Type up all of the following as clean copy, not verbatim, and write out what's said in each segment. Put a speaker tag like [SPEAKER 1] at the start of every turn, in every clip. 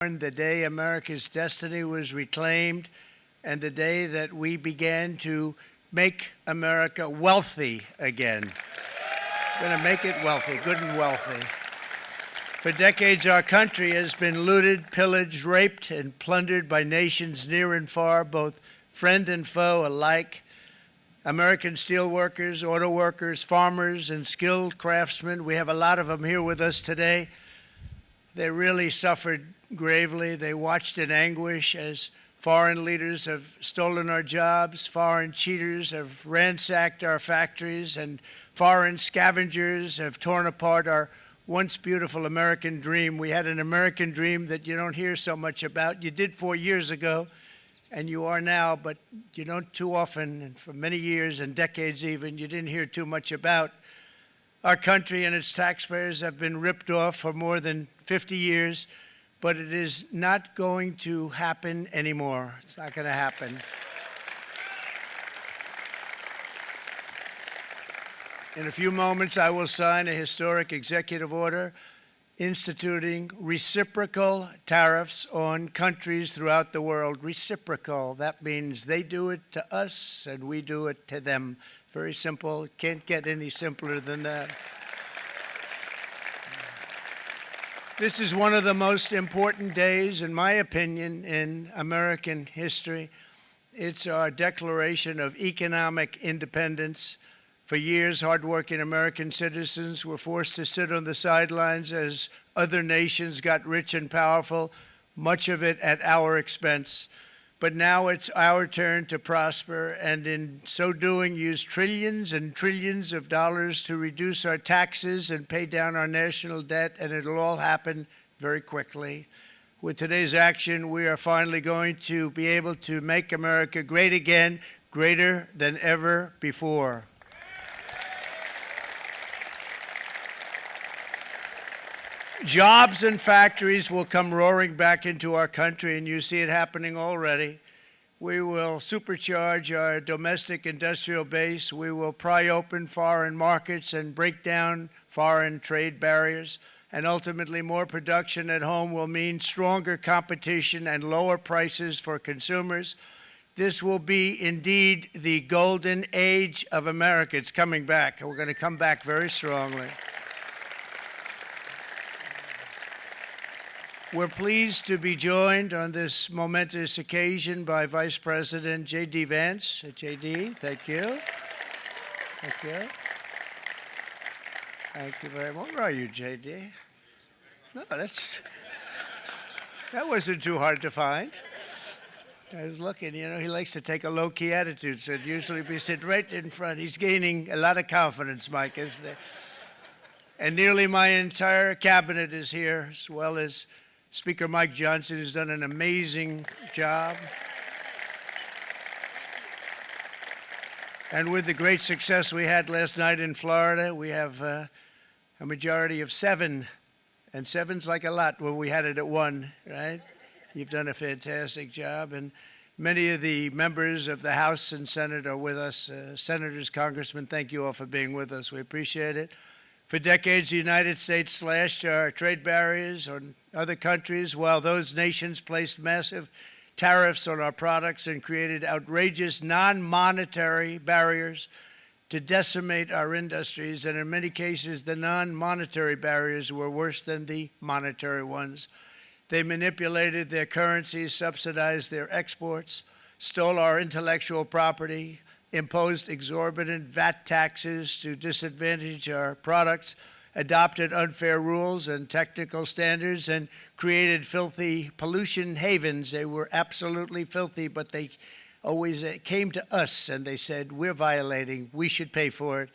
[SPEAKER 1] the day America's destiny was reclaimed, and the day that we began to make America wealthy again. We're going to make it wealthy, good and wealthy. For decades, our country has been looted, pillaged, raped, and plundered by nations near and far, both friend and foe alike. American steelworkers, auto workers, farmers, and skilled craftsmen, we have a lot of them here with us today. They really suffered gravely. They watched in anguish as foreign leaders have stolen our jobs, foreign cheaters have ransacked our factories, and foreign scavengers have torn apart our once beautiful American dream. We had an American dream that you don't hear so much about. You did 4 years ago, and you are now, but you don't too often, and for many years and decades even, you didn't hear too much about. Our country and its taxpayers have been ripped off for more than 50 years, but it is not going to happen anymore. It's not going to happen. In a few moments, I will sign a historic executive order instituting reciprocal tariffs on countries throughout the world. Reciprocal, that means they do it to us and we do it to them. Very simple. Can't get any simpler than that. This is one of the most important days, in my opinion, in American history. It's our declaration of economic independence. For years, hardworking American citizens were forced to sit on the sidelines as other nations got rich and powerful, much of it at our expense. But now it's our turn to prosper, and in so doing, use trillions and trillions of dollars to reduce our taxes and pay down our national debt, and it'll all happen very quickly. With today's action, we are finally going to be able to make America great again, greater than ever before. Jobs and factories will come roaring back into our country, and you see it happening already. We will supercharge our domestic industrial base. We will pry open foreign markets and break down foreign trade barriers. And ultimately, more production at home will mean stronger competition and lower prices for consumers. This will be indeed the golden age of America. It's coming back, and we're going to come back very strongly. We're pleased to be joined on this momentous occasion by Vice President J.D. Vance. J.D., thank you. Thank you. Thank you very much. Where are you, J.D.? No, that wasn't too hard to find. I was looking, you know, he likes to take a low-key attitude, so it'd usually be sitting right in front. He's gaining a lot of confidence, Mike, isn't he? And nearly my entire cabinet is here, as well as Speaker Mike Johnson, who's done an amazing job. And with the great success we had last night in Florida, we have a majority of 7. And 7's like a lot when we had it at 1, right? You've done a fantastic job. And many of the members of the House and Senate are with us. Senators, Congressmen, thank you all for being with us. We appreciate it. For decades, the United States slashed our trade barriers on other countries, while those nations placed massive tariffs on our products and created outrageous non-monetary barriers to decimate our industries. And in many cases, the non-monetary barriers were worse than the monetary ones. They manipulated their currencies, subsidized their exports, stole our intellectual property, imposed exorbitant VAT taxes to disadvantage our products, adopted unfair rules and technical standards, and created filthy pollution havens. They were absolutely filthy, but they always came to us and they said, we're violating, we should pay for it.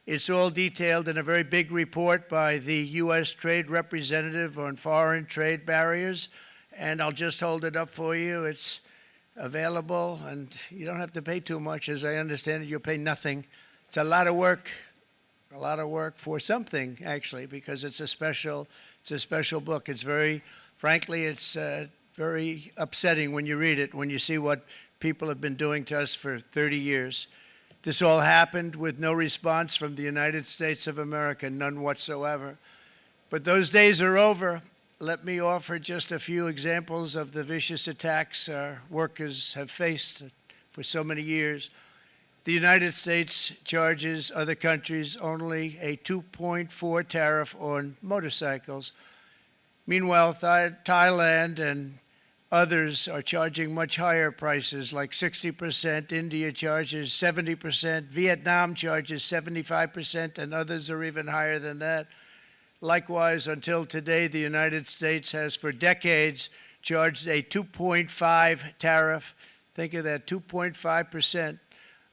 [SPEAKER 1] It's all detailed in a very big report by the U.S. Trade Representative on foreign trade barriers, and I'll just hold it up for you. It's available, and you don't have to pay too much. As I understand it, you'll pay nothing. It's a lot of work for something, actually, because it's a special book. It's very, frankly, it's very upsetting when you read it, when you see what people have been doing to us for 30 years. This all happened with no response from the United States of America, none whatsoever. But those days are over. let me offer just a few examples of the vicious attacks our workers have faced for so many years. The United States charges other countries only a 2.4 tariff on motorcycles. Meanwhile, Thailand and others are charging much higher prices, like 60%. India charges 70%. Vietnam charges 75%, and others are even higher than that. Likewise, until today, the United States has for decades charged a 2.5 tariff. Think of that, 2.5%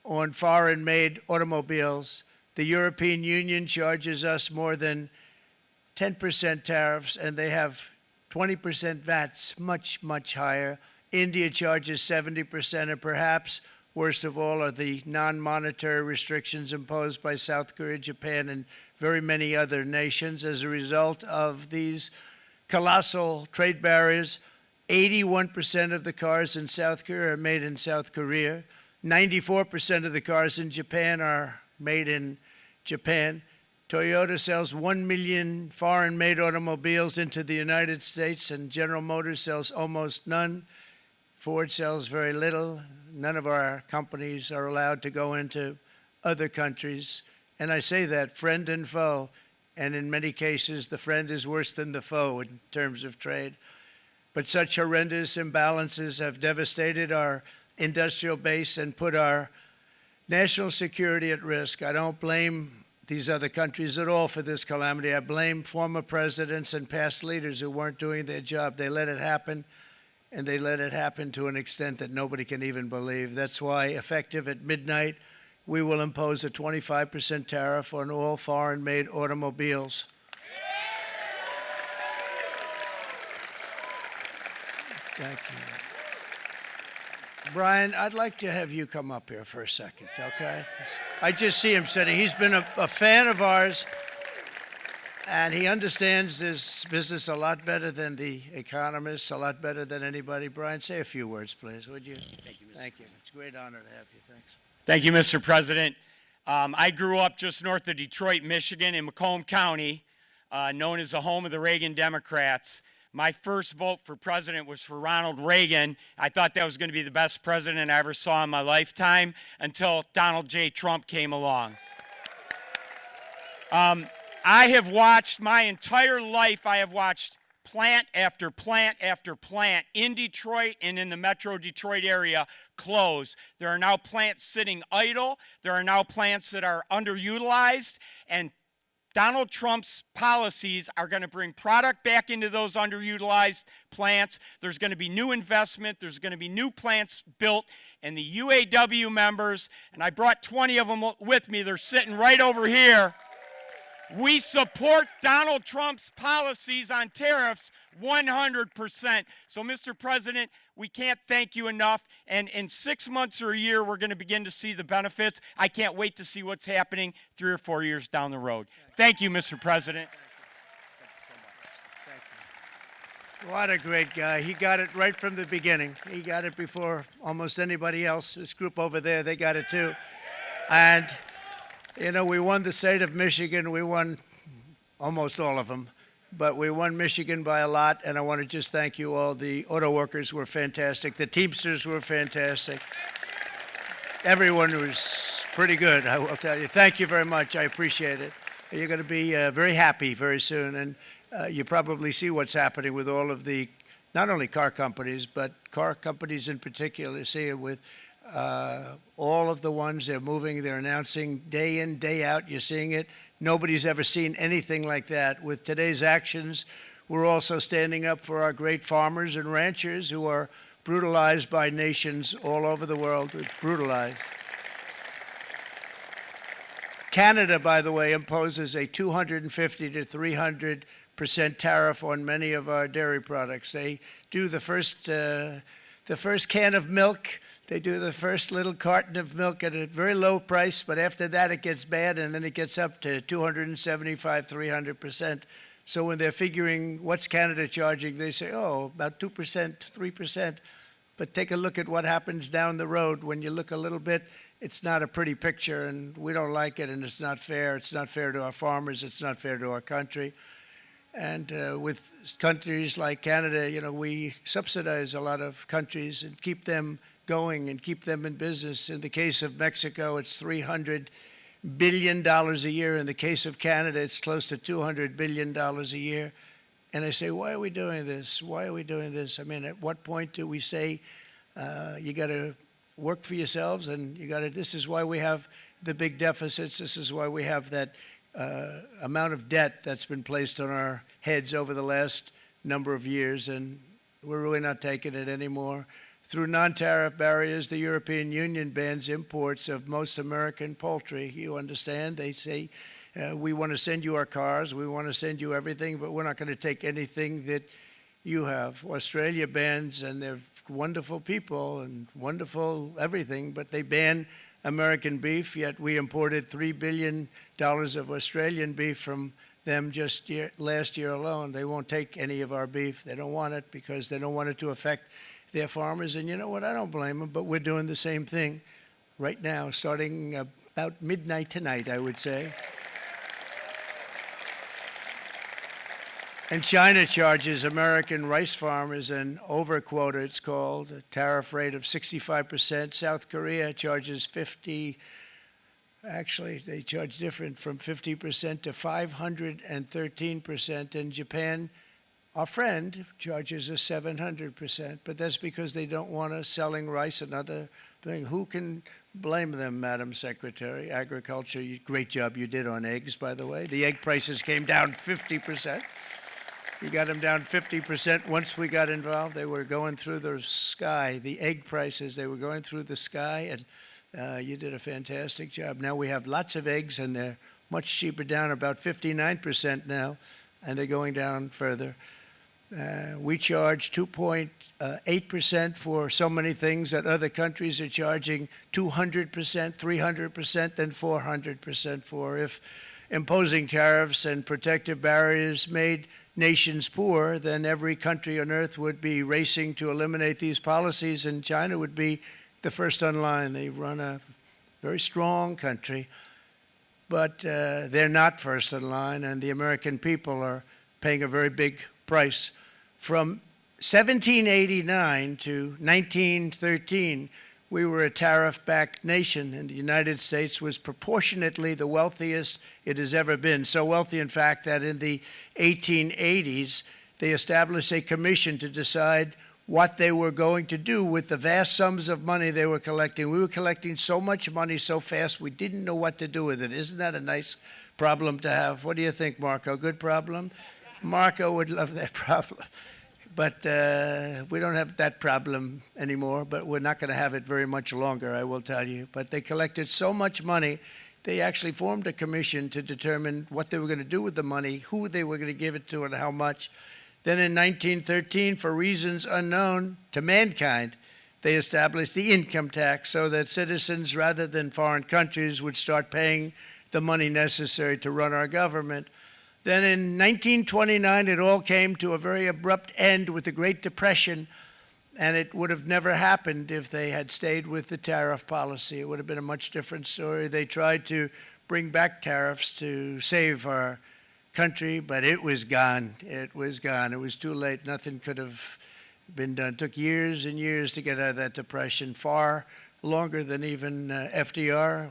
[SPEAKER 1] on foreign-made automobiles. The European Union charges us more than 10% tariffs, and they have 20% VATs, much, much higher. India charges 70%, and perhaps worst of all are the non-monetary restrictions imposed by South Korea, Japan, and very many other nations. As a result of these colossal trade barriers, 81% of the cars in South Korea are made in South Korea. 94% of the cars in Japan are made in Japan. Toyota sells 1 million foreign-made automobiles into the United States, and General Motors sells almost none. Ford sells very little. None of our companies are allowed to go into other countries. And I say that, friend and foe, and in many cases, the friend is worse than the foe in terms of trade. But such horrendous imbalances have devastated our industrial base and put our national security at risk. I don't blame these other countries at all for this calamity. I blame former presidents and past leaders who weren't doing their job. They let it happen, and they let it happen to an extent that nobody can even believe. That's why, effective at midnight, we will impose a 25% tariff on all foreign-made automobiles. Thank you. Brian, I'd like to have you come up here for a second, okay? I just see him sitting. He's been a fan of ours, and he understands this business a lot better than the economists, a lot better than anybody. Brian, say a few words, please, would you?
[SPEAKER 2] Thank you, Mr.
[SPEAKER 1] Thank you.
[SPEAKER 2] President.
[SPEAKER 1] It's a great honor to have you. Thanks.
[SPEAKER 2] Thank you, Mr. President. I grew up just north of Detroit, Michigan, in Macomb County, known as the home of the Reagan Democrats. My first vote for president was for Ronald Reagan. I thought that was going to be the best president I ever saw in my lifetime until Donald J. Trump came along. I have watched my entire life, I have watched plant after plant after plant in Detroit and in the metro Detroit area close. There are now plants sitting idle. There are now plants that are underutilized, and Donald Trump's policies are going to bring product back into those underutilized plants. There's going to be new investment. There's going to be new plants built. And the UAW members, and I brought 20 of them with me, they're sitting right over here. We support Donald Trump's policies on tariffs 100%. So, Mr. President, we can't thank you enough. And in 6 months or a year, we're going to begin to see the benefits. I can't wait to see what's happening 3 or 4 years down the road. Thank you, Mr. President.
[SPEAKER 1] Thank you so much. Thank you. What a great guy. He got it right from the beginning. He got it before almost anybody else. This group over there, they got it too. And you know, we won the state of Michigan. We won almost all of them, but we won Michigan by a lot, and I want to just thank you all. The auto workers were fantastic. The Teamsters were fantastic. Everyone was pretty good, I will tell you. Thank you very much. I appreciate it. You're going to be very happy very soon, and you probably see what's happening with all of the, not only car companies, but car companies in particular. You see it with all of the ones they're moving, they're announcing day in, day out. You're seeing it. Nobody's ever seen anything like that. With today's actions, we're also standing up for our great farmers and ranchers who are brutalized by nations all over the world. Brutalized. Canada, by the way, imposes a 250 to 300% tariff on many of our dairy products. They do the first can of milk. They do the first little carton of milk at a very low price, but after that it gets bad, and then it gets up to 275, 300%. So when they're figuring what's Canada charging, they say, oh, about 2%, 3%. But take a look at what happens down the road. When you look a little bit, it's not a pretty picture, and we don't like it, and it's not fair. It's not fair to our farmers. It's not fair to our country. And with countries like Canada, we subsidize a lot of countries and keep them going and keep them in business. In the case of Mexico, it's $300 billion a year. In the case of Canada, it's close to $200 billion a year. And I say, why are we doing this? Why are we doing this? I mean, at what point do we say, you got to work for yourselves and this is why we have the big deficits. This is why we have that amount of debt that's been placed on our heads over the last number of years, and we're really not taking it anymore. Through non-tariff barriers, the European Union bans imports of most American poultry. You understand? They say, we want to send you our cars, we want to send you everything, but we're not going to take anything that you have. Australia bans, and they're wonderful people and wonderful everything, but they ban American beef, yet we imported $3 billion of Australian beef from them just last year alone. They won't take any of our beef. They don't want it because they don't want it to affect their farmers. And you know what? I don't blame them, but we're doing the same thing right now, starting about midnight tonight, I would say. And China charges American rice farmers an overquota, it's called, a tariff rate of 65%. South Korea charges 50, actually they charge different, from 50% to 513%. And Japan, our friend, charges us 700%. But that's because they don't want us selling rice and other things. Who can blame them, Madam Secretary? Agriculture, great job you did on eggs, by the way. The egg prices came down 50%. You got them down 50% once we got involved. They were going through the sky. The egg prices, they were going through the sky, and you did a fantastic job. Now we have lots of eggs, and they're much cheaper, down about 59% now, and they're going down further. We charge 2.8% for so many things that other countries are charging 200%, 300%, and 400% for. If imposing tariffs and protective barriers made nations poor, then every country on earth would be racing to eliminate these policies, and China would be the first on line. They run a very strong country, but they're not first in line, and the American people are paying a very big price. From 1789 to 1913, we were a tariff-backed nation, and the United States was proportionately the wealthiest it has ever been. So wealthy, in fact, that in the 1880s, they established a commission to decide what they were going to do with the vast sums of money they were collecting. We were collecting so much money so fast, we didn't know what to do with it. Isn't that a nice problem to have? What do you think, Marco? Good problem? Marco would love that problem. But we don't have that problem anymore, but we're not going to have it very much longer, I will tell you. But they collected so much money, they actually formed a commission to determine what they were going to do with the money, who they were going to give it to, and how much. Then in 1913, for reasons unknown to mankind, they established the income tax so that citizens, rather than foreign countries, would start paying the money necessary to run our government. Then in 1929, it all came to a very abrupt end with the Great Depression, and it would have never happened if they had stayed with the tariff policy. It would have been a much different story. They tried to bring back tariffs to save our country, but it was gone. It was gone. It was too late. Nothing could have been done. It took years and years to get out of that depression, far longer than even FDR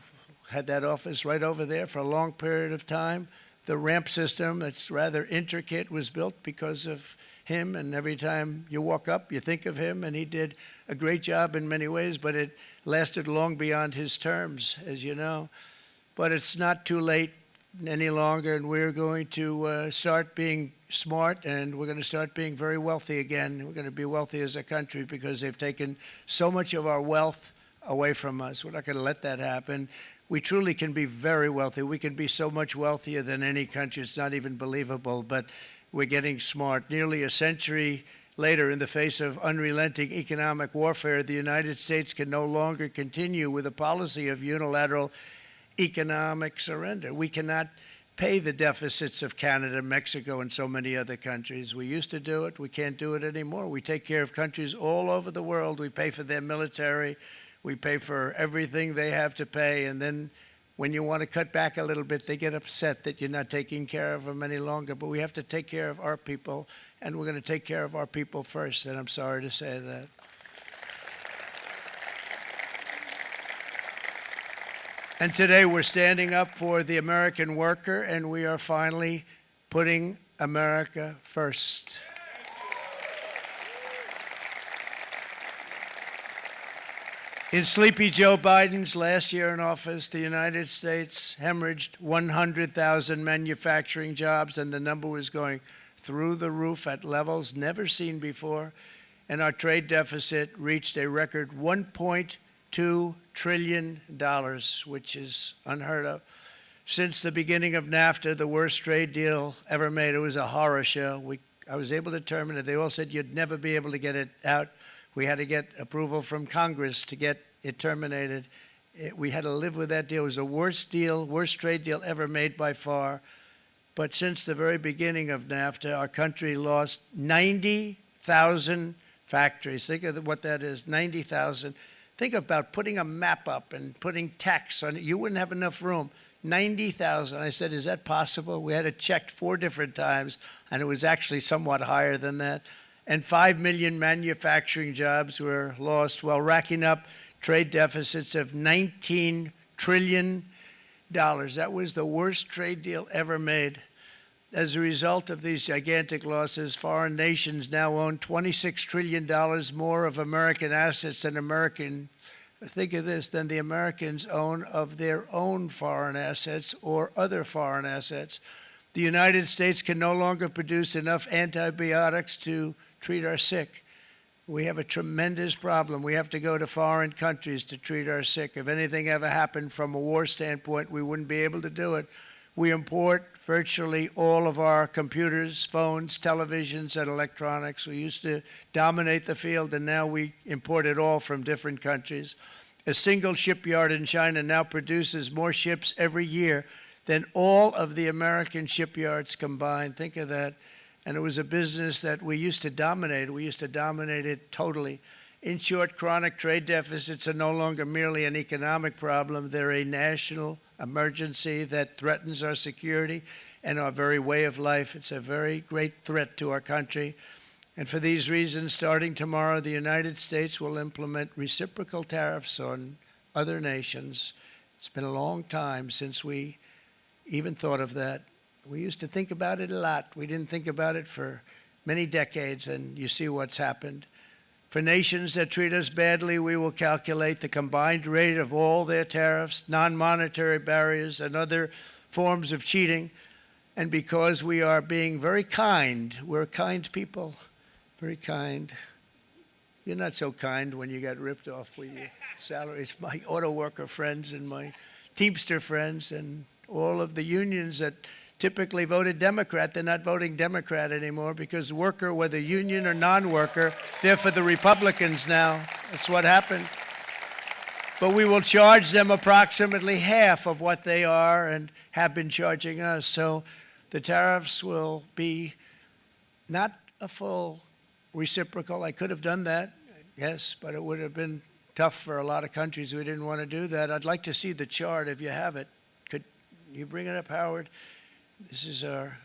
[SPEAKER 1] had that office right over there for a long period of time. The ramp system, that's rather intricate, was built because of him, and every time you walk up, you think of him, and he did a great job in many ways, but it lasted long beyond his terms, as you know. But it's not too late any longer, and we're going to start being smart, and we're going to start being very wealthy again. We're going to be wealthy as a country because they've taken so much of our wealth away from us. We're not going to let that happen. We truly can be very wealthy. We can be so much wealthier than any country. It's not even believable, but we're getting smart. Nearly a century later, in the face of unrelenting economic warfare, the United States can no longer continue with a policy of unilateral economic surrender. We cannot pay the deficits of Canada, Mexico, and so many other countries. We used to do it. We can't do it anymore. We take care of countries all over the world. We pay for their military. We pay for everything they have to pay, and then when you want to cut back a little bit, they get upset that you're not taking care of them any longer. But we have to take care of our people, and we're going to take care of our people first, and I'm sorry to say that. And today we're standing up for the American worker, and we are finally putting America first. In Sleepy Joe Biden's last year in office, the United States hemorrhaged 100,000 manufacturing jobs, and the number was going through the roof at levels never seen before. And our trade deficit reached a record $1.2 trillion, which is unheard of. Since the beginning of NAFTA, the worst trade deal ever made, it was a horror show. I was able to terminate it. They all said you'd never be able to get it out. We had to get approval from Congress to get it terminated. We had to live with that deal. It was the worst trade deal ever made by far. But since the very beginning of NAFTA, our country lost 90,000 factories. Think of what that is, 90,000. Think about putting a map up and putting tax on it. You wouldn't have enough room. 90,000. I said, is that possible? We had it checked 4 different times, and it was actually somewhat higher than that. And 5 million manufacturing jobs were lost while racking up trade deficits of $19 trillion. That was the worst trade deal ever made. As a result of these gigantic losses, foreign nations now own $26 trillion more of American assets than think of this, than the Americans own of their own foreign assets or other foreign assets. The United States can no longer produce enough antibiotics to treat our sick. We have a tremendous problem. We have to go to foreign countries to treat our sick. If anything ever happened from a war standpoint, we wouldn't be able to do it. We import virtually all of our computers, phones, televisions, and electronics. We used to dominate the field, and now we import it all from different countries. A single shipyard in China now produces more ships every year than all of the American shipyards combined. Think of that. And it was a business that we used to dominate. We used to dominate it totally. In short, chronic trade deficits are no longer merely an economic problem. They're a national emergency that threatens our security and our very way of life. It's a very great threat to our country. And for these reasons, starting tomorrow, the United States will implement reciprocal tariffs on other nations. It's been a long time since we even thought of that. We used to think about it a lot. We didn't think about it for many decades, and you see what's happened. For nations that treat us badly, we will calculate the combined rate of all their tariffs, non-monetary barriers, and other forms of cheating. And because we are being very kind, we're kind people, very kind. You're not so kind when you got ripped off with your salaries. My auto worker friends and my Teamster friends and all of the unions that typically voted Democrat, they're not voting Democrat anymore because worker, whether union or non-worker, they're for the Republicans now. That's what happened. But we will charge them approximately half of what they are and have been charging us. So the tariffs will be not a full reciprocal. I could have done that, yes, but it would have been tough for a lot of countries who didn't want to do that. I'd like to see the chart if you have it. Could you bring it up, Howard? This is our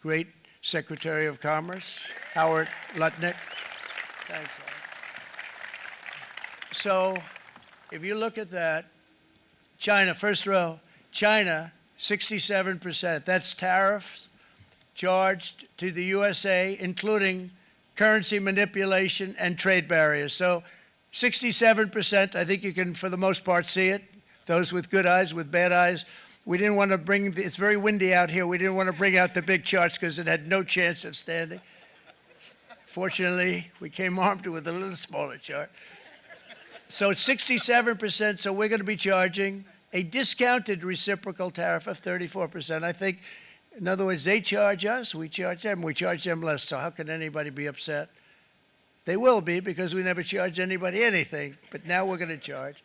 [SPEAKER 1] great Secretary of Commerce, Howard Lutnick. Thanks, Howard. So if you look at that, China, first row, China, 67%. That's tariffs charged to the USA, including currency manipulation and trade barriers. So 67%, I think you can, for the most part, see it. Those with good eyes, with bad eyes. We didn't want to bring, it's very windy out here. We didn't want to bring out the big charts because it had no chance of standing. Fortunately, we came armed with a little smaller chart. So 67%, so we're going to be charging a discounted reciprocal tariff of 34%. I think, in other words, they charge us, we charge them less. So how can anybody be upset? They will be because we never charge anybody anything, but now we're going to charge.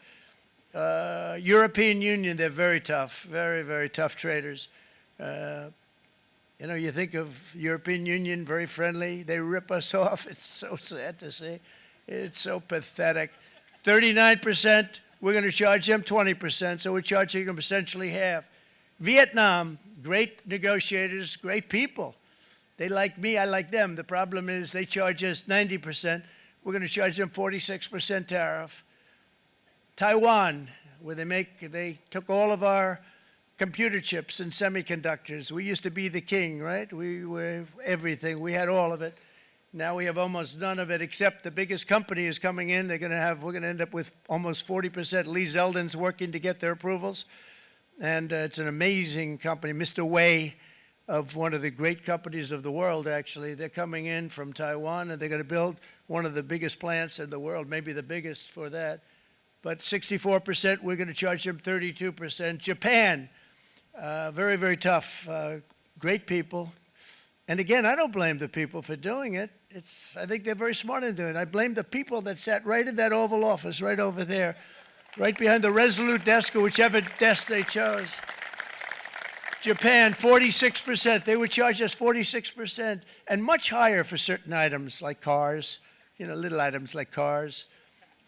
[SPEAKER 1] European Union, they're very tough, very, very tough traders. You know, you think of European Union, very friendly. They rip us off. It's so sad to see. It's so pathetic. 39% we're going to charge them 20%, so we're charging them essentially half. Vietnam, great negotiators, great people. They like me, I like them. The problem is they charge us 90%. We're going to charge them 46% tariff. Taiwan, where they took all of our computer chips and semiconductors. We used to be the king, right? We were everything. We had all of it. Now we have almost none of it, except the biggest company is coming in. We're going to end up with almost 40%. Lee Zeldin's working to get their approvals. And it's an amazing company. Mr. Wei, of one of the great companies of the world, actually. They're coming in from Taiwan, and they're going to build one of the biggest plants in the world, maybe the biggest for that. But 64%, we're going to charge them 32%. Japan, very, very tough, great people. And again, I don't blame the people for doing it. I think they're very smart in doing it. I blame the people that sat right in that Oval Office, right over there, right behind the Resolute desk or whichever desk they chose. Japan, 46%. They would charge us 46%, and much higher for certain items like cars, little items like cars.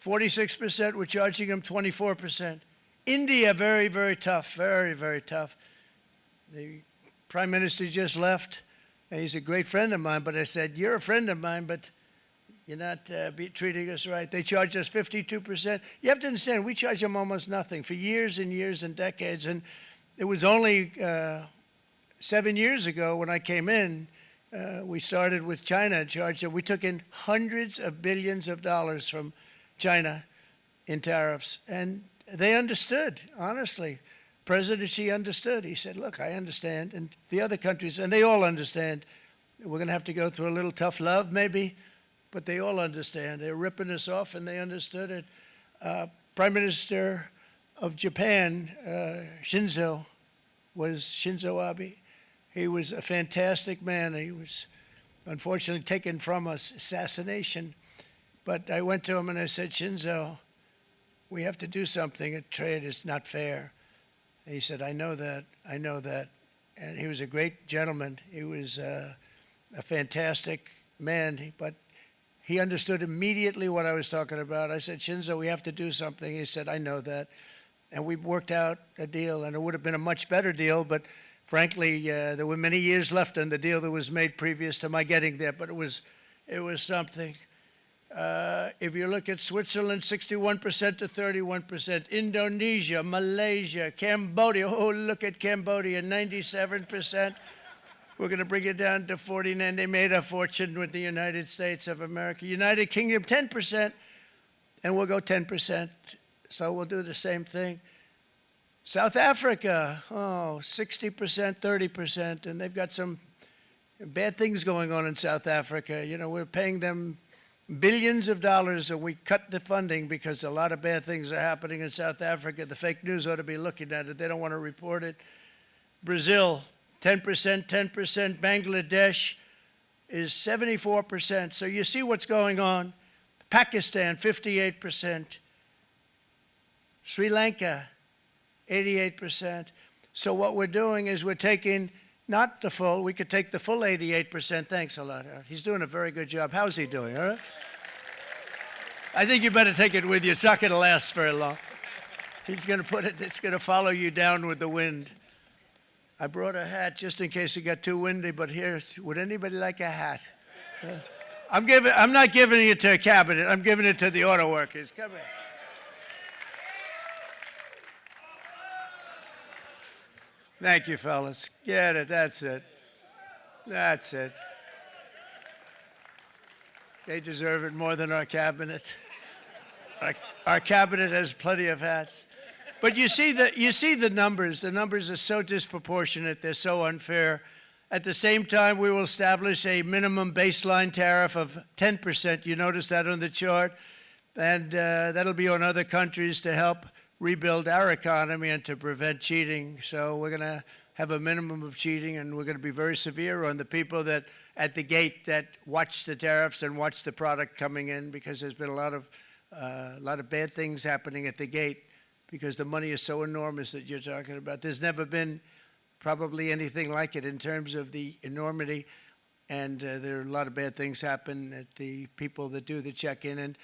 [SPEAKER 1] 46%, we're charging them 24%. India, very, very tough, very, very tough. The Prime Minister just left, and he's a great friend of mine, but I said, you're a friend of mine, but you're not treating us right. They charge us 52%. You have to understand, we charge them almost nothing for years and years and decades, and it was only 7 years ago when I came in, we started with China and charged them. We took in hundreds of billions of dollars from China in tariffs, and they understood, honestly. President Xi understood. He said, look, I understand, and the other countries, and they all understand. We're going to have to go through a little tough love, maybe, but they all understand. They're ripping us off, and they understood it. Prime Minister of Japan, Shinzo Abe. He was a fantastic man. He was unfortunately taken from us, assassination. But I went to him and I said, Shinzo, we have to do something. Trade is not fair. And he said, I know that. And he was a great gentleman. He was a fantastic man, but he understood immediately what I was talking about. I said, Shinzo, we have to do something. He said, I know that. And we worked out a deal, and it would have been a much better deal, but frankly, there were many years left on the deal that was made previous to my getting there, but it was something. If you look at Switzerland, 61% to 31%. Indonesia, Malaysia, Cambodia. Oh, look at Cambodia, 97%. We're going to bring it down to 49. They made a fortune with the United States of America. United Kingdom, 10%, and we'll go 10%. So we'll do the same thing. South Africa, 60%, 30%, and they've got some bad things going on in South Africa. We're paying them billions of dollars, and we cut the funding because a lot of bad things are happening in South Africa. The fake news ought to be looking at it. They don't want to report it. Brazil, 10%, 10%. Bangladesh is 74%. So you see what's going on. Pakistan, 58%. Sri Lanka, 88%. So what we're doing is we're taking not the full, we could take the full 88%. Thanks a lot, Art. He's doing a very good job. How's he doing, all right? I think you better take it with you. It's not going to last very long. He's going to put it, it's going to follow you down with the wind. I brought a hat just in case it got too windy, but here, would anybody like a hat? I'm not giving it to a cabinet. I'm giving it to the auto workers. Come here. Thank you, fellas. Get it. That's it. That's it. They deserve it more than our cabinet. Our cabinet has plenty of hats. But you see the numbers. The numbers are so disproportionate. They're so unfair. At the same time, we will establish a minimum baseline tariff of 10%. You notice that on the chart. And that'll be on other countries to help rebuild our economy and to prevent cheating. So we're going to have a minimum of cheating, and we're going to be very severe on the people that at the gate that watch the tariffs and watch the product coming in, because there's been a lot of bad things happening at the gate because the money is so enormous that you're talking about. There's never been probably anything like it in terms of the enormity. and there are a lot of bad things happen at the people that do the check-in, and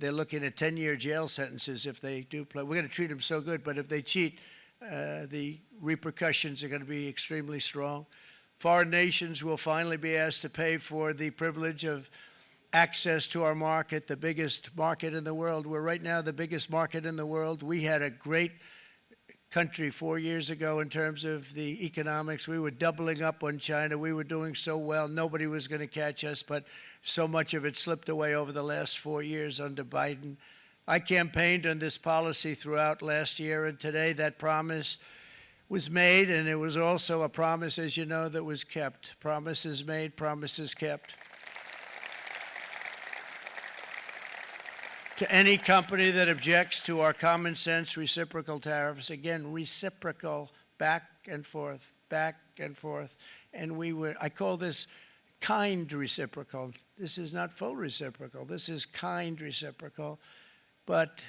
[SPEAKER 1] they're looking at 10-year jail sentences if they do play. We're going to treat them so good, but if they cheat, the repercussions are going to be extremely strong. Foreign nations will finally be asked to pay for the privilege of access to our market, the biggest market in the world. We're right now the biggest market in the world. We had a great country 4 years ago in terms of the economics. We were doubling up on China. We were doing so well. Nobody was going to catch us, but so much of it slipped away over the last 4 years under Biden. I campaigned on this policy throughout last year, and today that promise was made, and it was also a promise, as you know, that was kept. Promises made, promises kept. To any company that objects to our common sense reciprocal tariffs, again, reciprocal, back and forth, back and forth. And I call this kind reciprocal. This is not full reciprocal. This is kind reciprocal. But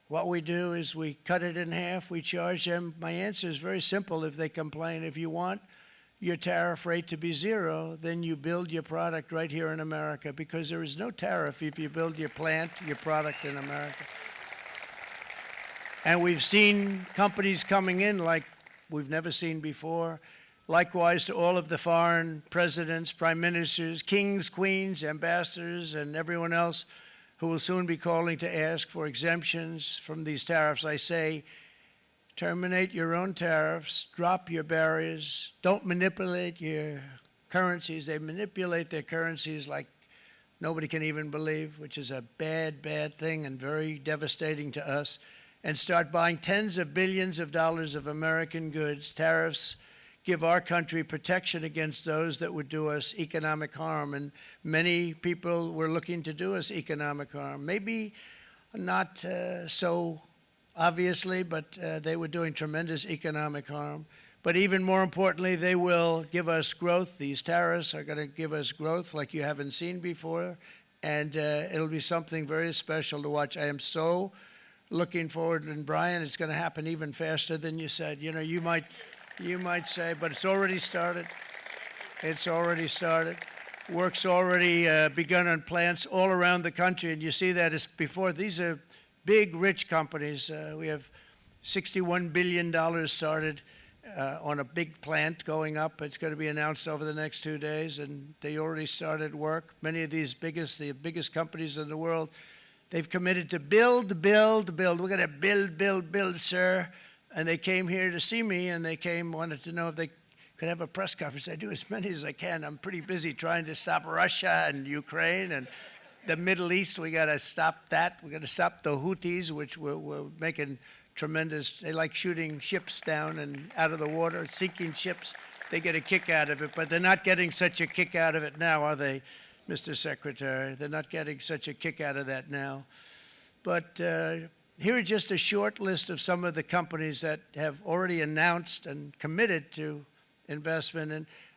[SPEAKER 1] what we do is we cut it in half. We charge them. My answer is very simple if they complain. If you want your tariff rate to be zero, then you build your product right here in America, because there is no tariff if you build your plant, your product in America. And we've seen companies coming in like we've never seen before. Likewise to all of the foreign presidents, prime ministers, kings, queens, ambassadors, and everyone else who will soon be calling to ask for exemptions from these tariffs. I say, terminate your own tariffs, drop your barriers, don't manipulate your currencies. They manipulate their currencies like nobody can even believe, which is a bad, bad thing and very devastating to us, and start buying tens of billions of dollars of American goods. Tariffs give our country protection against those that would do us economic harm, and many people were looking to do us economic harm. Maybe not so obviously, but they were doing tremendous economic harm. But even more importantly, they will give us growth. These tariffs are going to give us growth like you haven't seen before, and it'll be something very special to watch. I am so looking forward, and Brian, it's going to happen even faster than you said. You know, you might say, but it's already started. It's already started. Work's already begun on plants all around the country, and you see that as before. These are big, rich companies. We have $61 billion started on a big plant going up. It's going to be announced over the next 2 days, and they already started work. Many of these the biggest companies in the world, they've committed to build, build, build. We're going to build, build, build, sir. And they came here to see me, and they wanted to know if they could have a press conference. I do as many as I can. I'm pretty busy trying to stop Russia and Ukraine and the Middle East. We got to stop that. We got to stop the Houthis, which we're making tremendous. They like shooting ships down and out of the water, sinking ships. They get a kick out of it, but they're not getting such a kick out of it now, are they, Mr. Secretary? They're not getting such a kick out of that now. But here are just a short list of some of the companies that have already announced and committed to investment.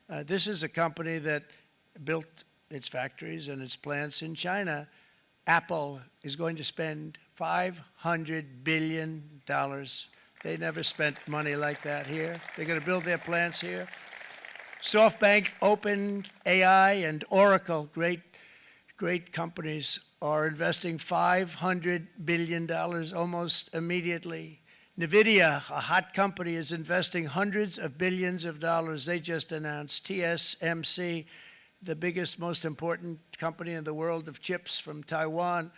[SPEAKER 1] And this is a company that built its factories and its plants in China. Apple is going to spend $500 billion. They never spent money like that here. They're going to build their plants here. SoftBank, OpenAI, and Oracle, great companies, are investing $500 billion almost immediately. NVIDIA, a hot company, is investing hundreds of billions of dollars. They just announced. TSMC, the biggest, most important company in the world of chips from Taiwan,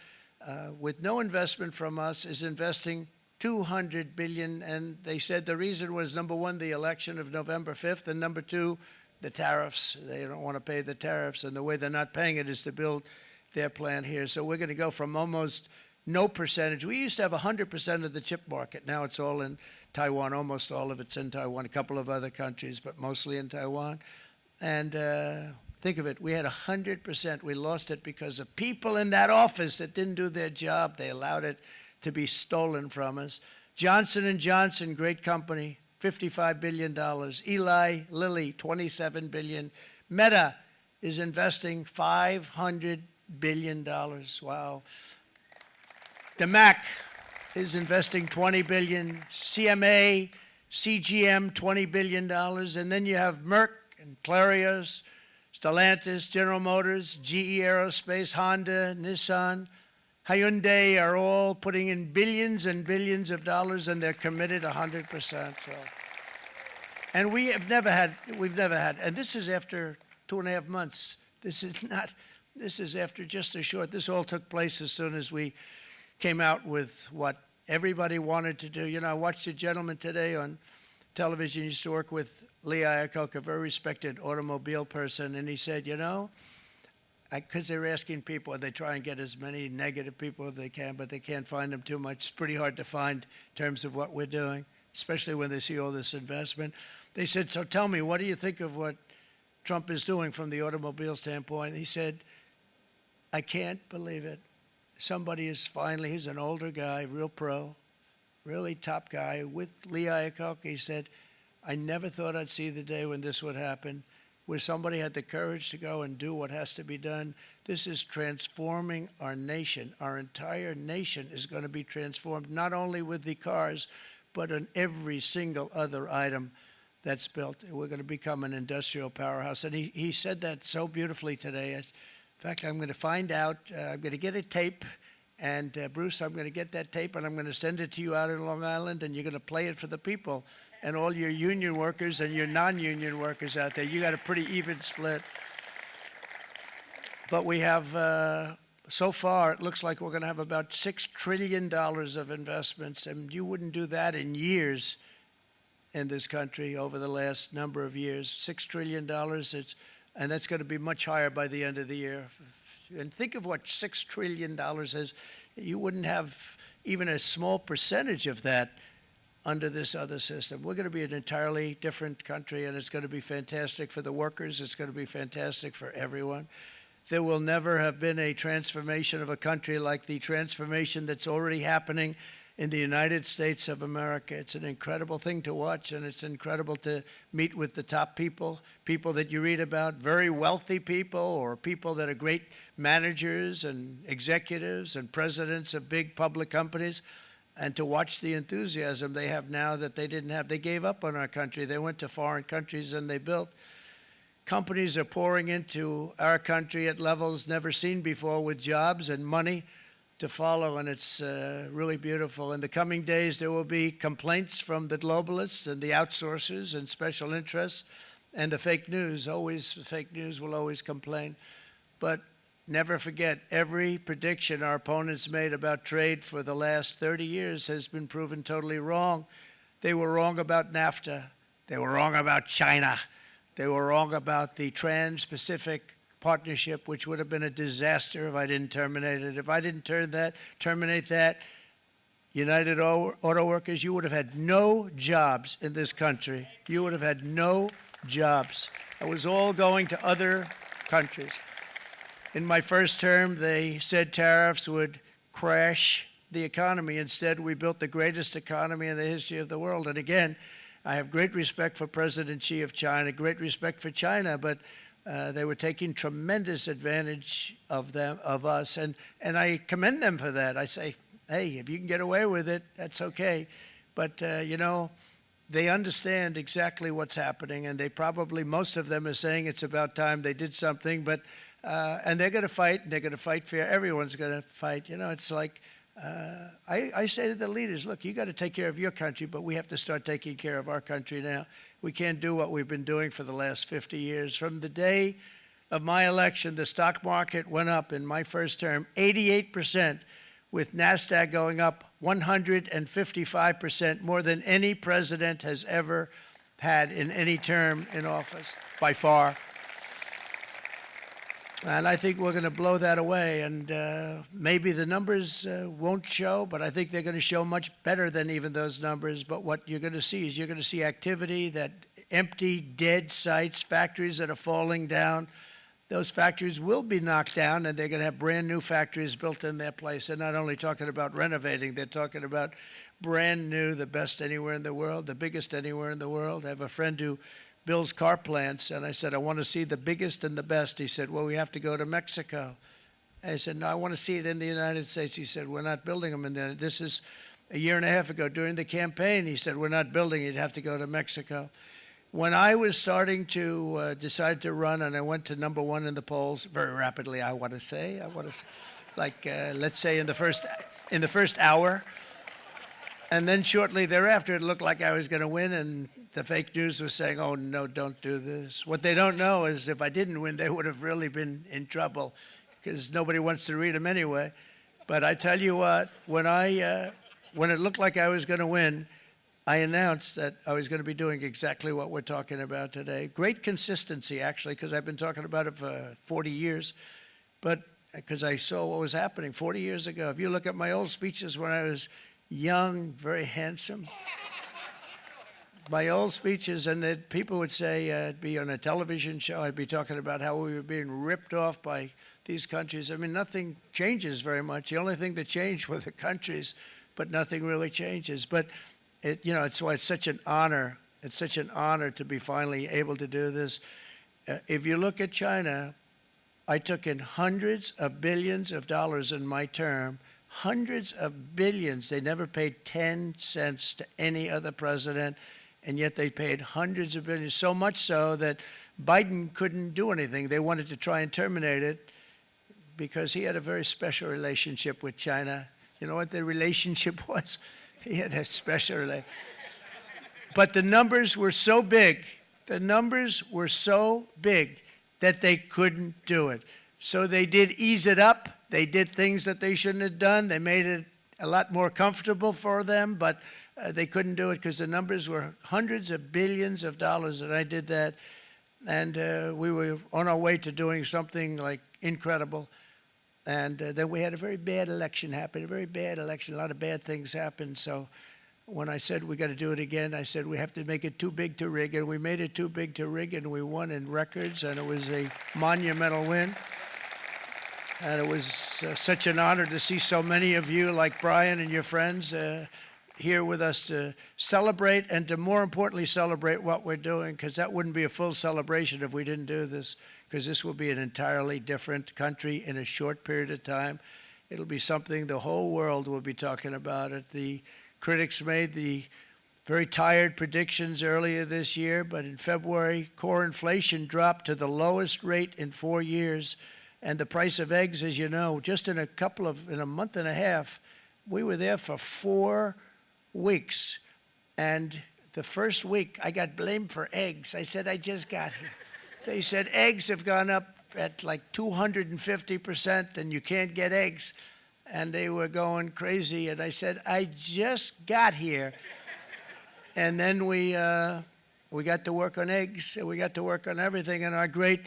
[SPEAKER 1] with no investment from us, is investing $200 billion. And they said the reason was, number one, the election of November 5th, and number two, the tariffs. They don't want to pay the tariffs, and the way they're not paying it is to build their plant here. So we're going to go from almost no percentage. We used to have 100% of the chip market. Now it's all in Taiwan. Almost all of it's in Taiwan, a couple of other countries, but mostly in Taiwan. And think of it, we had 100%. We lost it because of people in that office that didn't do their job. They allowed it to be stolen from us. Johnson & Johnson, great company, $55 billion. Eli Lilly, $27 billion. Meta is investing $500 billion. Wow. DeMac is investing $20 billion. CMA, CGM, $20 billion. And then you have Merck and Clarios, Stellantis, General Motors, GE Aerospace, Honda, Nissan, Hyundai are all putting in billions and billions of dollars, and they're committed 100%. So. And we've never had, and this is after 2.5 months. This is after just a short, this all took place as soon as we came out with what everybody wanted to do. You know, I watched a gentleman today on television, used to work with Lee Iacocca, a very respected automobile person, and he said, you know, because they're asking people, and they try and get as many negative people as they can, but they can't find them too much. It's pretty hard to find in terms of what we're doing, especially when they see all this investment. They said, so tell me, what do you think of what Trump is doing from the automobile standpoint? He said, I can't believe it. Somebody is finally, he's an older guy, real pro, really top guy, with Lee Iacocca. He said, I never thought I'd see the day when this would happen, where somebody had the courage to go and do what has to be done. This is transforming our nation. Our entire nation is going to be transformed, not only with the cars, but on every single other item that's built. We're going to become an industrial powerhouse. And he said that so beautifully today. In fact, I'm going to find out, I'm going to get a tape, and Bruce, I'm going to get that tape, and I'm going to send it to you out in Long Island, and you're going to play it for the people. And all your union workers and your non-union workers out there, you got a pretty even split. But we have, so far, it looks like we're going to have about $6 trillion of investments, and you wouldn't do that in years in this country over the last number of years. $6 trillion, and that's going to be much higher by the end of the year. And think of what $6 trillion is. You wouldn't have even a small percentage of that under this other system. We're going to be an entirely different country, and it's going to be fantastic for the workers. It's going to be fantastic for everyone. There will never have been a transformation of a country like the transformation that's already happening in the United States of America. It's an incredible thing to watch, and it's incredible to meet with the top people, people that you read about, very wealthy people, or people that are great managers and executives and presidents of big public companies, and to watch the enthusiasm they have now that they didn't have. They gave up on our country. They went to foreign countries and they built. Companies are pouring into our country at levels never seen before, with jobs and money to follow, and it's really beautiful. In the coming days, there will be complaints from the globalists and the outsourcers and special interests and the fake news. Always, fake news will always complain. But never forget, every prediction our opponents made about trade for the last 30 years has been proven totally wrong. They were wrong about NAFTA. They were wrong about China. They were wrong about the Trans-Pacific Partnership, which would have been a disaster if I didn't terminate it. If I didn't terminate that, United Auto Workers, you would have had no jobs in this country. You would have had no jobs. It was all going to other countries. In my first term, they said tariffs would crash the economy. Instead, we built the greatest economy in the history of the world. And again, I have great respect for President Xi of China, great respect for China, but they were taking tremendous advantage of us, and I commend them for that. I say, hey, if you can get away with it, that's okay. But, you know, they understand exactly what's happening, and they probably, most of them are saying it's about time they did something, but, and they're going to fight, and they're going to fight fair. Everyone's going to fight. You know, it's like, I say to the leaders, look, you got to take care of your country, but we have to start taking care of our country now. We can't do what we've been doing for the last 50 years. From the day of my election, the stock market went up in my first term 88%, with NASDAQ going up 155%, more than any president has ever had in any term in office, by far. And I think we're going to blow that away. And maybe the numbers won't show, but I think they're going to show much better than even those numbers. But what you're going to see is you're going to see activity, that empty, dead sites, factories that are falling down. Those factories will be knocked down, and they're going to have brand new factories built in their place. They're not only talking about renovating, they're talking about brand new, the best anywhere in the world, the biggest anywhere in the world. I have a friend who builds car plants, and I said, I want to see the biggest and the best. He said, well, we have to go to Mexico. I said, no, I want to see it in the United States. He said, we're not building them in there. This is a year and a half ago during the campaign. He said, we're not building it. You'd have to go to Mexico. when I was starting to decide to run, and I went to number one in the polls very rapidly, I want to say, like let's say in the first hour, and then shortly thereafter, it looked like I was going to win, and the fake news was saying, "Oh no, don't do this." What they don't know is if I didn't win, they would have really been in trouble, because nobody wants to read them anyway. But I tell you what, when it looked like I was going to win, I announced that I was going to be doing exactly what we're talking about today. Great consistency, actually, because I've been talking about it for 40 years, but because I saw what was happening 40 years ago. If you look at my old speeches when I was young, very handsome, my old speeches, and that people would say I'd be on a television show, I'd be talking about how we were being ripped off by these countries. I mean, nothing changes very much. The only thing that changed were the countries, but nothing really changes. But it's why it's such an honor. It's such an honor to be finally able to do this. If you look at China, I took in hundreds of billions of dollars in my term, hundreds of billions. They never paid 10 cents to any other president, and yet they paid hundreds of billions, so much so that Biden couldn't do anything. They wanted to try and terminate it because he had a very special relationship with China. You know what the relationship was? He had a special relationship. But the numbers were so big, that they couldn't do it. So they did ease it up. They did things that they shouldn't have done. They made it a lot more comfortable for them, but they couldn't do it because the numbers were hundreds of billions of dollars, and I did that. And we were on our way to doing something like incredible. And then we had a very bad election happen, a lot of bad things happened. So when I said we got to do it again, I said we have to make it too big to rig, and we made it too big to rig, and we won in records, and it was a monumental win. And it was such an honor to see so many of you, like Brian and your friends, here with us to celebrate, and to more importantly celebrate what we're doing, because that wouldn't be a full celebration if we didn't do this, because this will be an entirely different country in a short period of time. It'll be something the whole world will be talking about it. The critics made the very tired predictions earlier this year, but in February, core inflation dropped to the lowest rate in 4 years, and the price of eggs, as you know, just in a month and a half, we were there for 4 weeks. And the first week, I got blamed for eggs. I said, I just got here. They said eggs have gone up at like 250%, and you can't get eggs. And they were going crazy. And I said, I just got here. And then we got to work on eggs, and we got to work on everything. And our great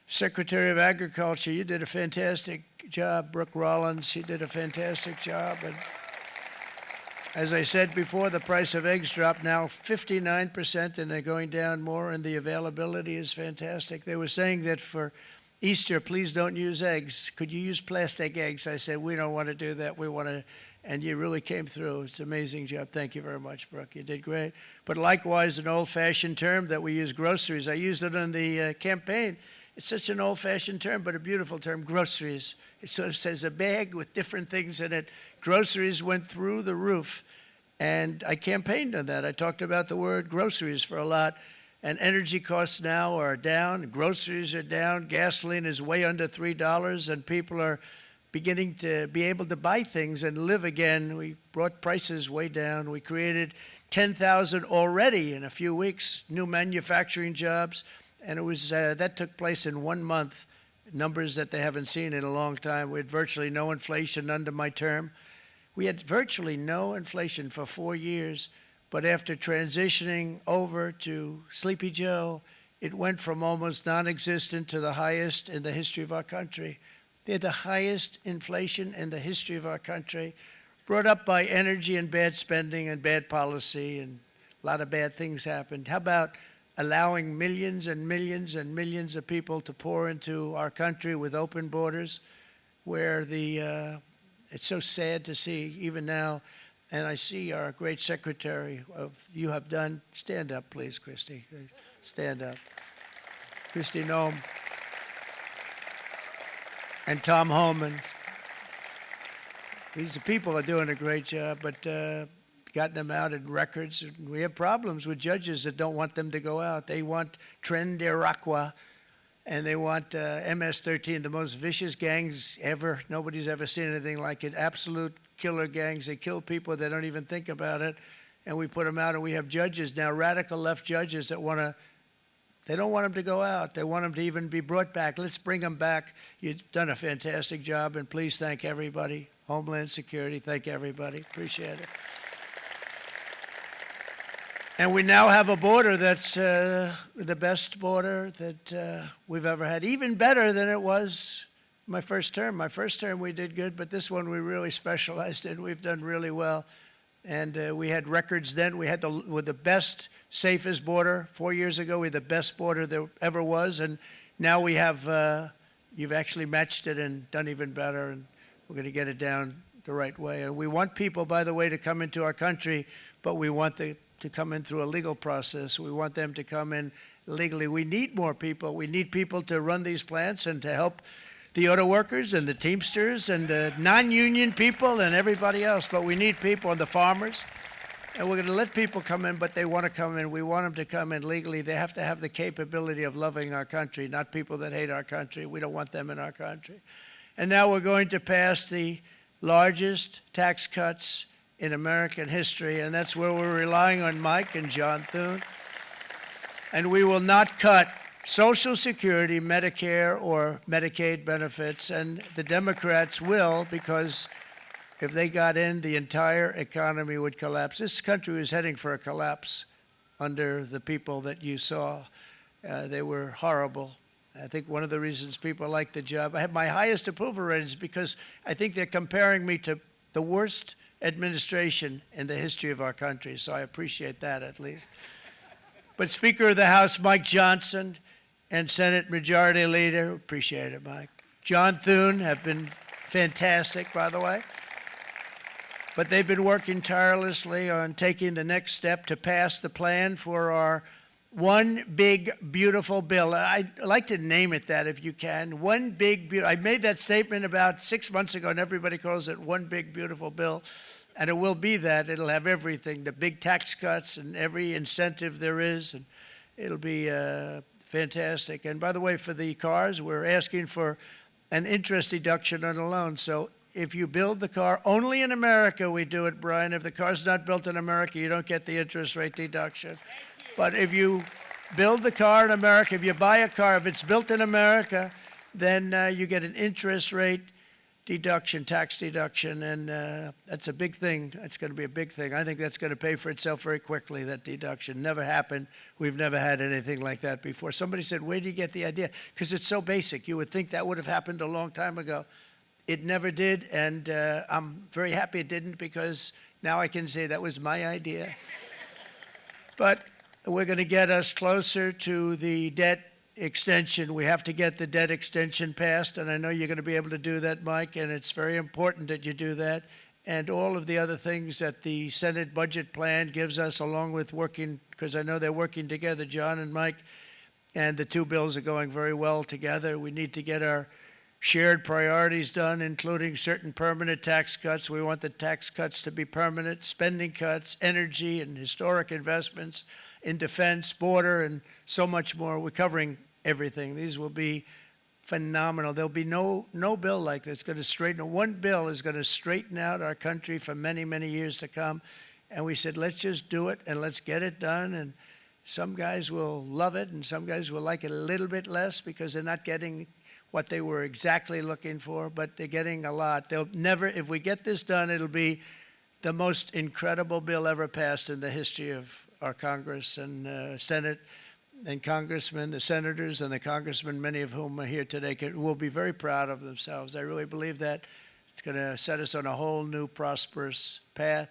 [SPEAKER 1] Secretary of Agriculture, you did a fantastic job. Brooke Rollins, she did a fantastic job. And as I said before, the price of eggs dropped now 59%, and they're going down more, and the availability is fantastic. They were saying that for Easter, please don't use eggs. Could you use plastic eggs? I said, we don't want to do that. We want to, and you really came through. It's an amazing job. Thank you very much, Brooke. You did great. But likewise, an old-fashioned term that we use, groceries. I used it in the campaign. It's such an old-fashioned term, but a beautiful term, groceries. It sort of says a bag with different things in it. Groceries went through the roof, and I campaigned on that. I talked about the word groceries for a lot, and energy costs now are down. Groceries are down. Gasoline is way under $3, and people are beginning to be able to buy things and live again. We brought prices way down. We created 10,000 already in a few weeks, new manufacturing jobs. And it was that took place in 1 month, numbers that they haven't seen in a long time. We had virtually no inflation under my term. We had virtually no inflation for 4 years, but after transitioning over to Sleepy Joe, it went from almost non-existent to the highest in the history of our country. They had the highest inflation in the history of our country, brought up by energy and bad spending and bad policy, and a lot of bad things happened. How about allowing millions and millions and millions of people to pour into our country with open borders, where it's so sad to see even now. And I see our great secretary you have done. Stand up, please, Christy. Stand up. Christy Noem and Tom Homan. These people are doing a great job, but gotten them out in records. We have problems with judges that don't want them to go out. They want Tren de Aragua, and they want MS-13, the most vicious gangs ever. Nobody's ever seen anything like it. Absolute killer gangs. They kill people. They don't even think about it. And we put them out, and we have judges now, radical left judges that they don't want them to go out. They want them to even be brought back. Let's bring them back. You've done a fantastic job, and please thank everybody. Homeland Security, thank everybody. Appreciate it. And we now have a border that's the best border that we've ever had, even better than it was my first term. My first term we did good, but this one we really specialized in. We've done really well. And we had records then. We had the best, safest border. 4 years ago, we had the best border there ever was. And now we have, you've actually matched it and done even better. And we're going to get it down the right way. And we want people, by the way, to come into our country, but we want to come in through a legal process. We want them to come in legally. We need more people. We need people to run these plants and to help the auto workers and the Teamsters and the non-union people and everybody else. But we need people, and the farmers. And we're going to let people come in, but they want to come in. We want them to come in legally. They have to have the capability of loving our country, not people that hate our country. We don't want them in our country. And now we're going to pass the largest tax cuts in American history, and that's where we're relying on Mike and John Thune. And we will not cut Social Security, Medicare, or Medicaid benefits, and the Democrats will, because if they got in, the entire economy would collapse. This country was heading for a collapse under the people that you saw. They were horrible. I think one of the reasons people like the job, I have my highest approval ratings because I think they're comparing me to the worst administration in the history of our country, so I appreciate that at least. But Speaker of the House Mike Johnson and Senate Majority Leader, appreciate it, Mike. John Thune have been fantastic, by the way. But they've been working tirelessly on taking the next step to pass the plan for our one big, beautiful bill. I'd like to name it that if you can. One big, beautiful. I made that statement about 6 months ago, and everybody calls it one big, beautiful bill. And it will be that. It'll have everything, the big tax cuts and every incentive there is. And it'll be fantastic. And by the way, for the cars, we're asking for an interest deduction on a loan. So if you build the car, only in America we do it, Brian. If the car's not built in America, you don't get the interest rate deduction. But if you build the car in America, if you buy a car, if it's built in America, then you get an interest rate deduction, tax deduction, and that's a big thing. It's going to be a big thing. I think that's going to pay for itself very quickly, that deduction. Never happened. We've never had anything like that before. Somebody said, where do you get the idea? Because it's so basic. You would think that would have happened a long time ago. It never did, and I'm very happy it didn't, because now I can say that was my idea. But we're going to get us closer to the debt extension. We have to get the debt extension passed, and I know you're going to be able to do that, Mike, and it's very important that you do that. And all of the other things that the Senate budget plan gives us, along with working, because I know they're working together, John and Mike, and the two bills are going very well together. We need to get our shared priorities done, including certain permanent tax cuts. We want the tax cuts to be permanent, spending cuts, energy and historic investments in defense, border, and so much more. We're covering everything. These will be phenomenal. There'll be no bill like this going to straighten. One bill is going to straighten out our country for many, many years to come. And we said, let's just do it and let's get it done. And some guys will love it and some guys will like it a little bit less because they're not getting what they were exactly looking for, but they're getting a lot. They'll never, if we get this done, it'll be the most incredible bill ever passed in the history of our Congress and Senate and congressmen, the senators and the congressmen, many of whom are here today, will be very proud of themselves. I really believe that. It's going to set us on a whole new prosperous path.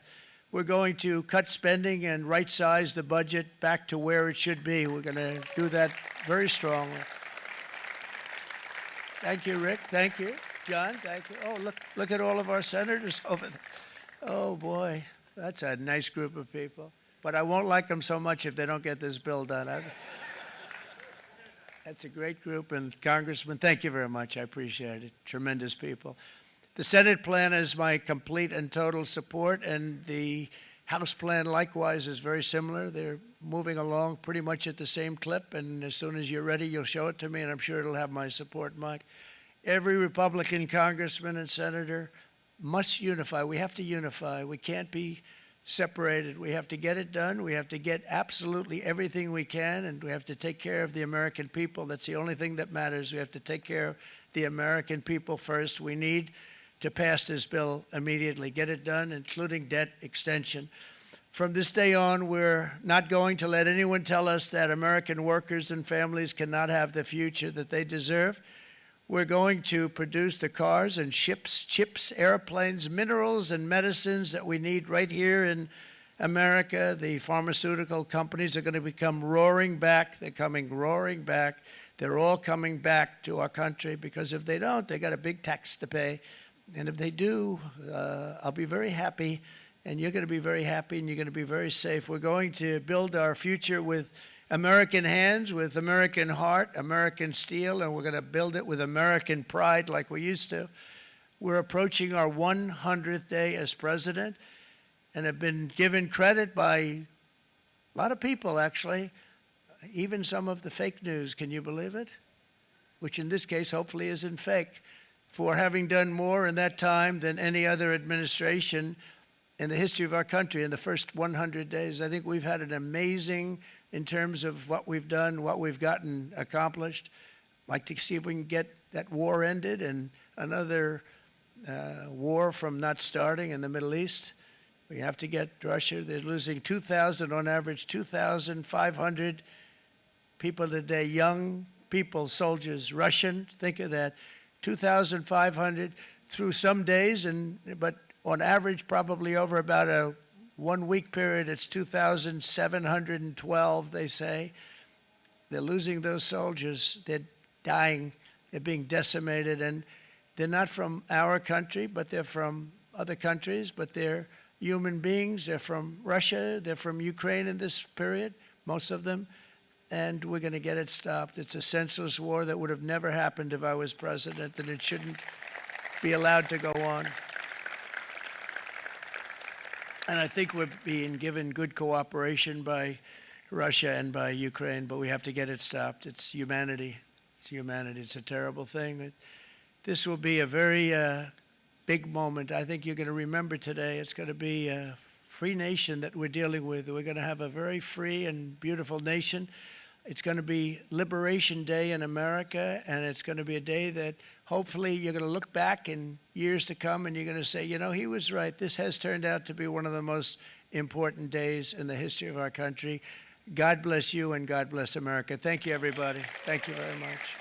[SPEAKER 1] We're going to cut spending and right-size the budget back to where it should be. We're going to do that very strongly. Thank you, Rick. Thank you. John, thank you. Oh, look at all of our senators over there. Oh, boy. That's a nice group of people. But I won't like them so much if they don't get this bill done. That's a great group. And Congressman, thank you very much. I appreciate it. Tremendous people. The Senate plan is my complete and total support, and the House plan, likewise, is very similar. They're moving along pretty much at the same clip, and as soon as you're ready, you'll show it to me, and I'm sure it'll have my support, Mike. Every Republican congressman and senator must unify. We have to unify. We can't be separated. We have to get it done. We have to get absolutely everything we can, and we have to take care of the American people. That's the only thing that matters. We have to take care of the American people first. We need to pass this bill immediately, get it done, including debt extension. From this day on, we're not going to let anyone tell us that American workers and families cannot have the future that they deserve. We're going to produce the cars and ships, chips, airplanes, minerals, and medicines that we need right here in America. The pharmaceutical companies are going to become roaring back. They're coming roaring back. They're all coming back to our country, because if they don't, they got a big tax to pay. And if they do, I'll be very happy, and you're going to be very happy, and you're going to be very safe. We're going to build our future with American hands, with American heart, American steel, and we're going to build it with American pride like we used to. We're approaching our 100th day as president and have been given credit by a lot of people, actually, even some of the fake news. Can you believe it? Which in this case hopefully isn't fake, for having done more in that time than any other administration in the history of our country in the first 100 days. I think we've had an amazing, in terms of what we've done, what we've gotten accomplished. I'd like to see if we can get that war ended and another war from not starting in the Middle East. We have to get Russia. They're losing 2,000 on average, 2,500 people a day, young people, soldiers, Russian. Think of that, 2,500 through some days, but on average, probably over about a 1 week period, it's 2,712, they say. They're losing those soldiers. They're dying. They're being decimated. And they're not from our country, but they're from other countries. But they're human beings. They're from Russia. They're from Ukraine in this period, most of them. And we're going to get it stopped. It's a senseless war that would have never happened if I was president, and it shouldn't be allowed to go on. And I think we're being given good cooperation by Russia and by Ukraine, but we have to get it stopped. It's humanity. It's humanity. It's a terrible thing. This will be a very big moment. I think you're going to remember today. It's going to be a free nation that we're dealing with. We're going to have a very free and beautiful nation. It's going to be Liberation Day in America, and it's going to be a day that hopefully you're going to look back in years to come and you're going to say, you know, he was right. This has turned out to be one of the most important days in the history of our country. God bless you and God bless America. Thank you, everybody. Thank you very much.